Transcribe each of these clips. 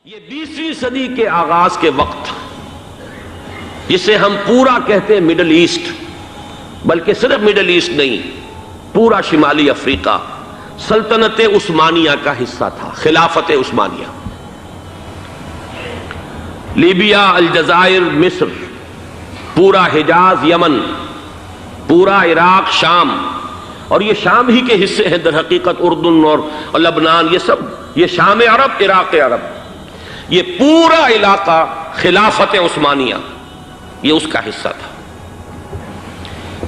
یہ 20ویں صدی کے آغاز کے وقت جسے ہم پورا کہتے ہیں مڈل ایسٹ، بلکہ صرف مڈل ایسٹ نہیں، پورا شمالی افریقہ سلطنت عثمانیہ کا حصہ تھا، خلافت عثمانیہ۔ لیبیا، الجزائر، مصر، پورا حجاز، یمن، پورا عراق، شام، اور یہ شام ہی کے حصے ہیں در حقیقت، اردن اور لبنان، یہ سب، یہ شام عرب، عراق عرب، یہ پورا علاقہ خلافت عثمانیہ یہ اس کا حصہ تھا۔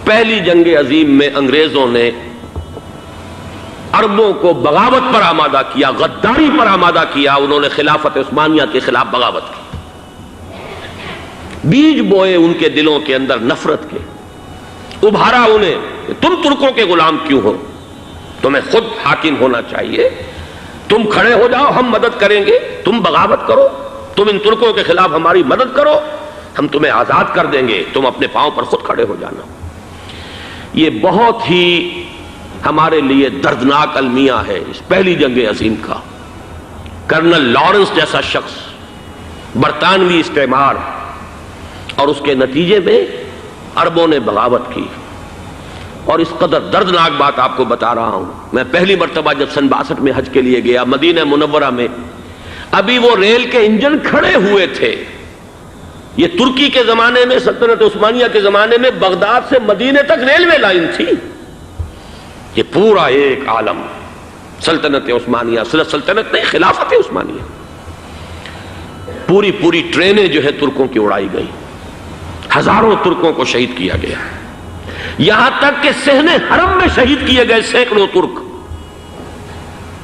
پہلی جنگ عظیم میں انگریزوں نے عربوں کو بغاوت پر آمادہ کیا، غداری پر آمادہ کیا، انہوں نے خلافت عثمانیہ کے خلاف بغاوت کی، بیج بوئے ان کے دلوں کے اندر نفرت کے، ابھارا انہیں، تم ترکوں کے غلام کیوں ہو، تمہیں خود حاکم ہونا چاہیے، تم کھڑے ہو جاؤ، ہم مدد کریں گے، تم بغاوت کرو، تم ان ترکوں کے خلاف ہماری مدد کرو، ہم تمہیں آزاد کر دیں گے، تم اپنے پاؤں پر خود کھڑے ہو جانا۔ یہ بہت ہی ہمارے لیے دردناک المیہ ہے اس پہلی جنگ عظیم کا۔ کرنل لارنس جیسا شخص، برطانوی استعمار، اور اس کے نتیجے میں عربوں نے بغاوت کی۔ اور اس قدر دردناک بات آپ کو بتا رہا ہوں، میں پہلی مرتبہ جب سن 62 میں حج کے لیے گیا مدینہ منورہ میں، ابھی وہ ریل کے انجن کھڑے ہوئے تھے۔ یہ ترکی کے زمانے میں، سلطنت عثمانیہ کے زمانے میں بغداد سے مدینے تک ریلوے لائن تھی۔ یہ پورا ایک عالم سلطنت عثمانیہ، صرف سلطنت نہیں، خلافت عثمانیہ، پوری ٹرینیں جو ہے ترکوں کی اڑائی گئی، ہزاروں ترکوں کو شہید کیا گیا، یہاں تک کہ صحن حرم میں شہید کیے گئے سینکڑوں ترک۔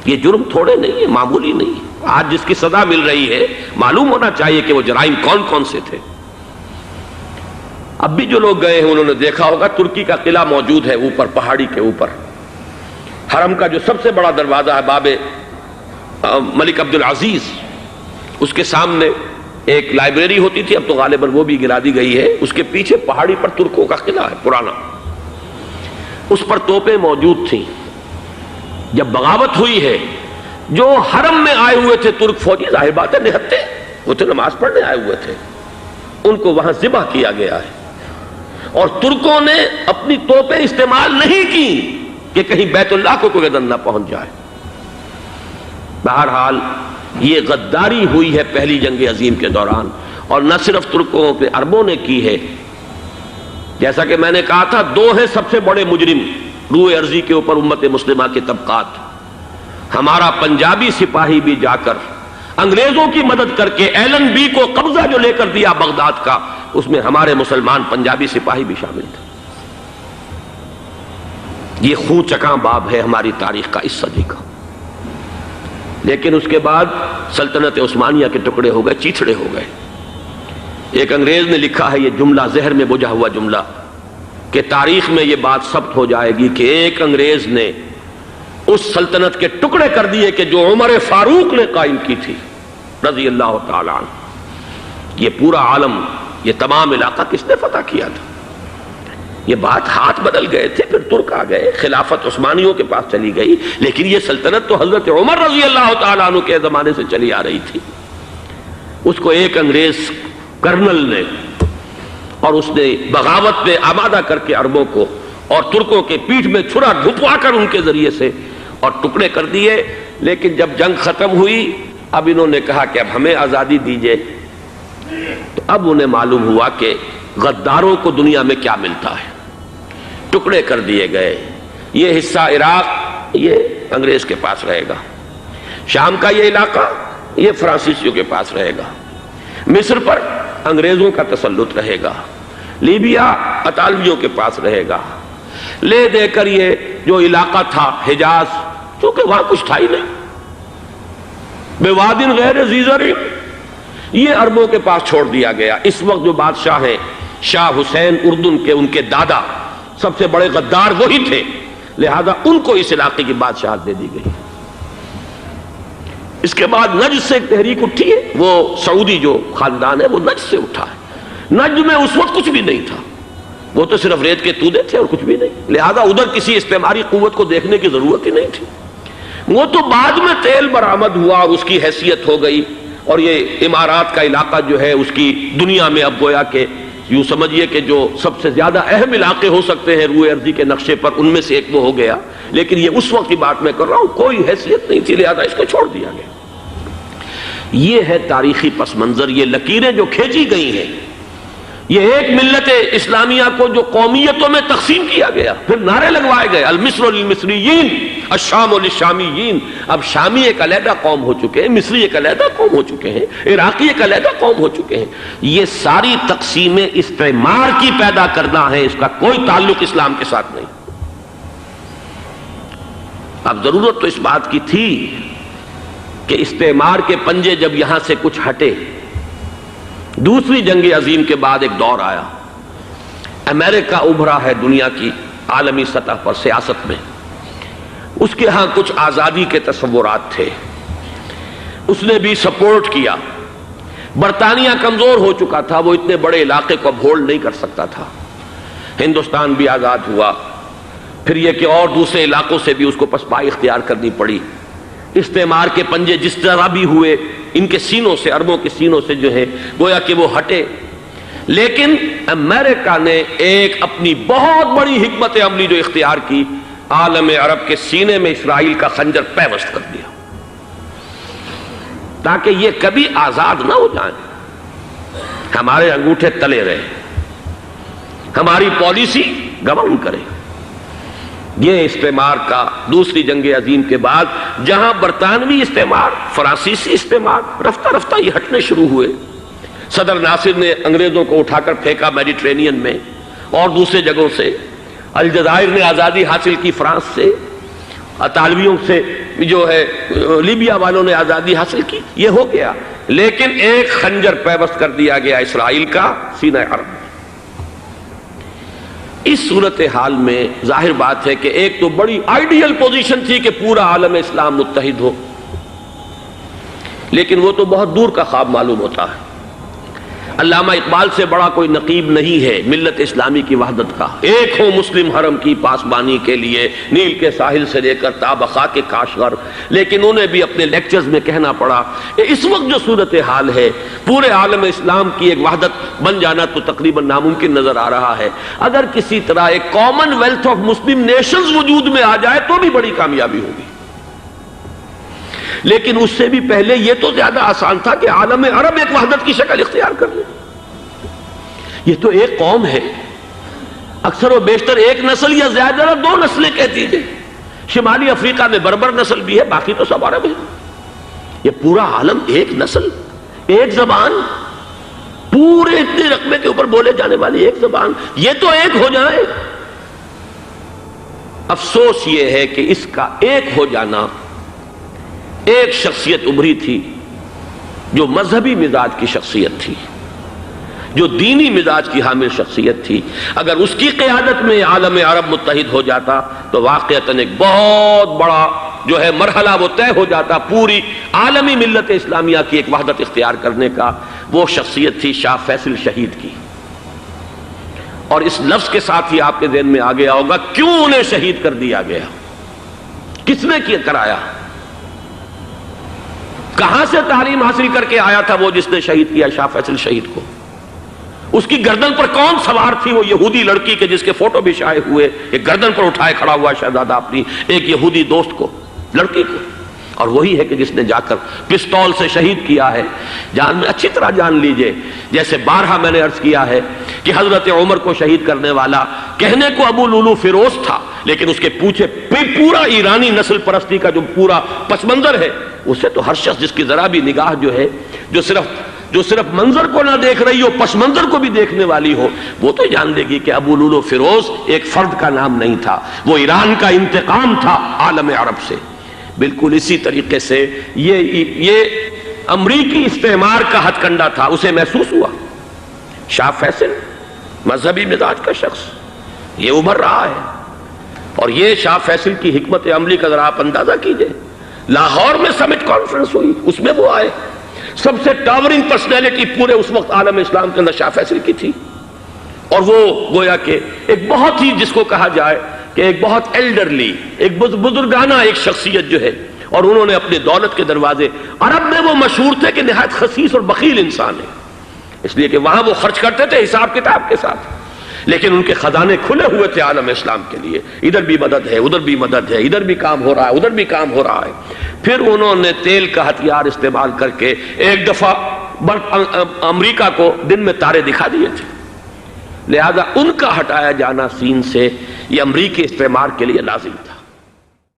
یہ جرم تھوڑے نہیں ہے، معمولی نہیں ہے۔ آج جس کی سزا مل رہی ہے، معلوم ہونا چاہیے کہ وہ جرائم کون کون سے تھے۔ اب بھی جو لوگ گئے ہیں انہوں نے دیکھا ہوگا، ترکی کا قلعہ موجود ہے اوپر پہاڑی کے اوپر، حرم کا جو سب سے بڑا دروازہ ہے باب ملک عبدالعزیز، اس کے سامنے ایک لائبریری ہوتی تھی، اب تو غالباً وہ بھی گرا دی گئی ہے، اس کے پیچھے پہاڑی پر ترکوں کا قلعہ ہے پرانا، اس پر توپیں موجود تھیں۔ جب بغاوت ہوئی ہے، جو حرم میں آئے ہوئے تھے ترک فوجی، ظاہر بات ہے نہتے، وہ تو نماز پڑھنے آئے ہوئے تھے، ان کو وہاں ذبح کیا گیا ہے، اور ترکوں نے اپنی توپیں استعمال نہیں کی کہ کہیں بیت اللہ کو کوئی گدن نہ پہنچ جائے۔ بہرحال یہ غداری ہوئی ہے پہلی جنگ عظیم کے دوران، اور نہ صرف ترکوں کے، عربوں نے کی ہے۔ جیسا کہ میں نے کہا تھا، دو ہیں سب سے بڑے مجرم روئے ارضی کے اوپر امت مسلمہ کے طبقات۔ ہمارا پنجابی سپاہی بھی جا کر انگریزوں کی مدد کر کے ایلن بی کو قبضہ جو لے کر دیا بغداد کا، اس میں ہمارے مسلمان پنجابی سپاہی بھی شامل تھے۔ یہ خون چکاں باب ہے ہماری تاریخ کا اس صدی کا۔ لیکن اس کے بعد سلطنت عثمانیہ کے ٹکڑے ہو گئے، چیتھڑے ہو گئے۔ ایک انگریز نے لکھا ہے یہ جملہ، زہر میں بجھا ہوا جملہ، کہ تاریخ میں یہ بات ثبت ہو جائے گی کہ ایک انگریز نے اس سلطنت کے ٹکڑے کر دیے کہ جو عمر فاروق نے قائم کی تھی رضی اللہ تعالیٰ عنہ۔ یہ پورا عالم، یہ تمام علاقہ کس نے فتح کیا تھا؟ یہ بات ہاتھ بدل گئے تھے، پھر ترک آ گئے، خلافت عثمانیوں کے پاس چلی گئی، لیکن یہ سلطنت تو حضرت عمر رضی اللہ تعالیٰ عنہ کے زمانے سے چلی آ رہی تھی۔ اس کو ایک انگریز کرنل نے، اور اس نے بغاوت پہ آمادہ کر کے عربوں کو اور ترکوں کے پیٹھ میں چھرا ڈھپوا کر ان کے ذریعے سے اور ٹکڑے کر دیے۔ لیکن جب جنگ ختم ہوئی، اب انہوں نے کہا کہ اب ہمیں آزادی دیجیے، تو اب انہیں معلوم ہوا کہ غداروں کو دنیا میں کیا ملتا ہے۔ ٹکڑے کر دیے گئے۔ یہ حصہ عراق یہ انگریز کے پاس رہے گا، شام کا یہ علاقہ یہ فرانسیسیوں کے پاس رہے گا، مصر پر انگریزوں کا تسلط رہے گا، لیبیا اطالویوں کے پاس رہے گا۔ لے دے کر یہ جو علاقہ تھا حجاز، چونکہ وہاں کچھ تھا ہی نہیں، بوادٍ غیر ذی زرع، یہ عربوں کے پاس چھوڑ دیا گیا۔ اس وقت جو بادشاہ ہیں شاہ حسین اردن کے، ان کے دادا سب سے بڑے غدار وہی تھے، لہذا ان کو اس علاقے کی بادشاہت دے دی گئی۔ اس کے بعد نجد سے ایک تحریک اٹھی ہے، وہ سعودی جو خاندان ہے وہ نجد سے اٹھا ہے۔ نجد میں اس وقت کچھ بھی نہیں تھا، وہ تو صرف ریت کے تودے تھے اور کچھ بھی نہیں، لہذا ادھر کسی استعماری قوت کو دیکھنے کی ضرورت ہی نہیں تھی۔ وہ تو بعد میں تیل برآمد ہوا اور اس کی حیثیت ہو گئی، اور یہ امارات کا علاقہ جو ہے اس کی دنیا میں اب گویا کہ یوں سمجھیے کہ جو سب سے زیادہ اہم علاقے ہو سکتے ہیں روئے ارضی کے نقشے پر، ان میں سے ایک وہ ہو گیا، لیکن یہ اس وقت کی بات میں کر رہا ہوں، کوئی حیثیت نہیں تھی، لہذا اس کو چھوڑ دیا گیا۔ یہ ہے تاریخی پس منظر، یہ لکیریں جو کھینچی گئی ہیں، یہ ایک ملت اسلامیہ کو جو قومیتوں میں تقسیم کیا گیا، پھر نعرے لگوائے گئے المصر للمصریین الشام للشامیین۔ اب شامی ایک علیحدہ قوم ہو چکے ہیں، مصری ایک علیحدہ قوم ہو چکے ہیں، عراقی ایک علیحدہ قوم ہو چکے ہیں۔ یہ ساری تقسیمیں استعمار کی پیدا کرنا ہے، اس کا کوئی تعلق اسلام کے ساتھ نہیں۔ اب ضرورت تو اس بات کی تھی کہ استعمار کے پنجے جب یہاں سے کچھ ہٹے، دوسری جنگ عظیم کے بعد ایک دور آیا، امریکہ ابھرا ہے دنیا کی عالمی سطح پر سیاست میں، اس کے ہاں کچھ آزادی کے تصورات تھے، اس نے بھی سپورٹ کیا۔ برطانیہ کمزور ہو چکا تھا، وہ اتنے بڑے علاقے کو اب ہولڈ نہیں کر سکتا تھا۔ ہندوستان بھی آزاد ہوا، پھر یہ کہ اور دوسرے علاقوں سے بھی اس کو پسپائی اختیار کرنی پڑی۔ استعمار کے پنجے جس طرح بھی ہوئے، ان کے سینوں سے، عربوں کے سینوں سے جو ہے گویا کہ وہ ہٹے، لیکن امریکہ نے ایک اپنی بہت بڑی حکمت عملی جو اختیار کی، عالم عرب کے سینے میں اسرائیل کا خنجر پیوست کر دیا، تاکہ یہ کبھی آزاد نہ ہو جائیں، ہمارے انگوٹھے تلے رہے، ہماری پالیسی گورن کرے۔ یہ استعمار کا دوسری جنگ عظیم کے بعد، جہاں برطانوی استعمار، فرانسیسی استعمار رفتہ رفتہ یہ ہٹنے شروع ہوئے۔ صدر ناصر نے انگریزوں کو اٹھا کر پھینکا میڈیٹرینین میں اور دوسرے جگہوں سے، الجزائر نے آزادی حاصل کی فرانس سے، اطالویوں سے جو ہے لیبیا والوں نے آزادی حاصل کی، یہ ہو گیا، لیکن ایک خنجر پیوست کر دیا گیا اسرائیل کا سینہ عرب میں۔ اس صورتحال میں ظاہر بات ہے کہ ایک تو بڑی آئیڈیل پوزیشن تھی کہ پورا عالم اسلام متحد ہو، لیکن وہ تو بہت دور کا خواب معلوم ہوتا ہے۔ علامہ اقبال سے بڑا کوئی نقیب نہیں ہے ملت اسلامی کی وحدت کا۔ ایک ہو مسلم حرم کی پاسبانی کے لیے، نیل کے ساحل سے لے کر تا بخاک کاشغر، لیکن انہیں بھی اپنے لیکچرز میں کہنا پڑا کہ اس وقت جو صورتحال ہے، پورے عالم اسلام کی ایک وحدت بن جانا تو تقریباً ناممکن نظر آ رہا ہے۔ اگر کسی طرح ایک common wealth of Muslim nations وجود میں آ جائے تو بھی بڑی کامیابی ہوگی، لیکن اس سے بھی پہلے یہ تو زیادہ آسان تھا کہ عالم عرب ایک وحدت کی شکل اختیار کر لے۔ یہ تو ایک قوم ہے، اکثر و بیشتر ایک نسل یا زیادہ دو نسلیں کہہ دیجئے، شمالی افریقہ میں بربر نسل بھی ہے، باقی تو سب عرب ہیں۔ یہ پورا عالم ایک نسل، ایک زبان، پورے اتنے رقبے کے اوپر بولے جانے والی ایک زبان، یہ تو ایک ہو جائے۔ افسوس یہ ہے کہ اس کا ایک ہو جانا، ایک شخصیت ابھری تھی جو مذہبی مزاج کی شخصیت تھی، جو دینی مزاج کی حامل شخصیت تھی، اگر اس کی قیادت میں عالم عرب متحد ہو جاتا تو واقعتاً ایک بہت بڑا جو ہے مرحلہ وہ طے ہو جاتا پوری عالمی ملت اسلامیہ کی ایک وحدت اختیار کرنے کا۔ وہ شخصیت تھی شاہ فیصل شہید کی، اور اس لفظ کے ساتھ ہی آپ کے ذہن میں آ گیا ہوگا کیوں انہیں شہید کر دیا گیا، کس نے کیا کرایا، کہاں سے تعلیم حاصل کر کے آیا تھا وہ جس نے شہید کیا شاہ فیصل شہید کو، اس کی گردن پر کون سوار تھی، وہ یہودی لڑکی کے جس کے فوٹو بھی شائع ہوئے، ایک گردن پر اٹھائے کھڑا ہوا شہزادہ اپنی ایک یہودی دوست کو، لڑکی کو، اور وہی ہے کہ جس نے جا کر پستول سے شہید کیا ہے۔ جان میں اچھی طرح جان لیجئے، جیسے بارہا میں نے عرض کیا ہے کہ حضرت عمر کو شہید کرنے والا کہنے کو ابو لولو فیروز تھا، لیکن اس کے پیچھے پورا ایرانی نسل پرستی کا جو پورا پس منظر ہے، اسے تو ہر شخص جس کی ذرا بھی نگاہ جو ہے جو صرف منظر کو نہ دیکھ رہی ہو، پس منظر کو بھی دیکھنے والی ہو، وہ تو جان لے گی کہ ابو لولو فیروز ایک فرد کا نام نہیں تھا، وہ ایران کا انتقام تھا عالم عرب سے۔ بالکل اسی طریقے سے یہ امریکی استعمار کا ہتھ کنڈا تھا، اسے محسوس ہوا۔ شاہ فیصل مذہبی مزاج کا شخص یہ ابھر رہا ہے، اور یہ شاہ فیصل کی حکمت عملی کا ذرا آپ اندازہ کیجئے۔ لاہور میں سمٹ کانفرنس ہوئی، اس میں وہ آئے، سب سے ٹاورنگ پرسنالٹی پورے اس وقت عالم اسلام کے اندر شاہ فیصل کی تھی، اور وہ گویا کہ ایک بہت ہی جس کو کہا جائے کہ ایک بہت ایلڈرلی، ایک بزرگانہ ایک شخصیت جو ہے، اور انہوں نے اپنی دولت کے دروازے، عرب میں وہ مشہور تھے کہ نہایت خسیس اور بخیل انسان ہے، اس لیے کہ وہاں وہ خرچ کرتے تھے حساب کتاب کے ساتھ، لیکن ان کے خزانے کھلے ہوئے تھے عالم اسلام کے لیے، ادھر بھی مدد ہے، ادھر بھی مدد ہے، ادھر بھی کام ہو رہا ہے، ادھر بھی کام ہو رہا ہے۔ پھر انہوں نے تیل کا ہتھیار استعمال کر کے ایک دفعہ امریکہ کو دن میں تارے دکھا دیے تھے، لہذا ان کا ہٹایا جانا سین سے یہ امریکی استعمار کے لیے لازم تھا۔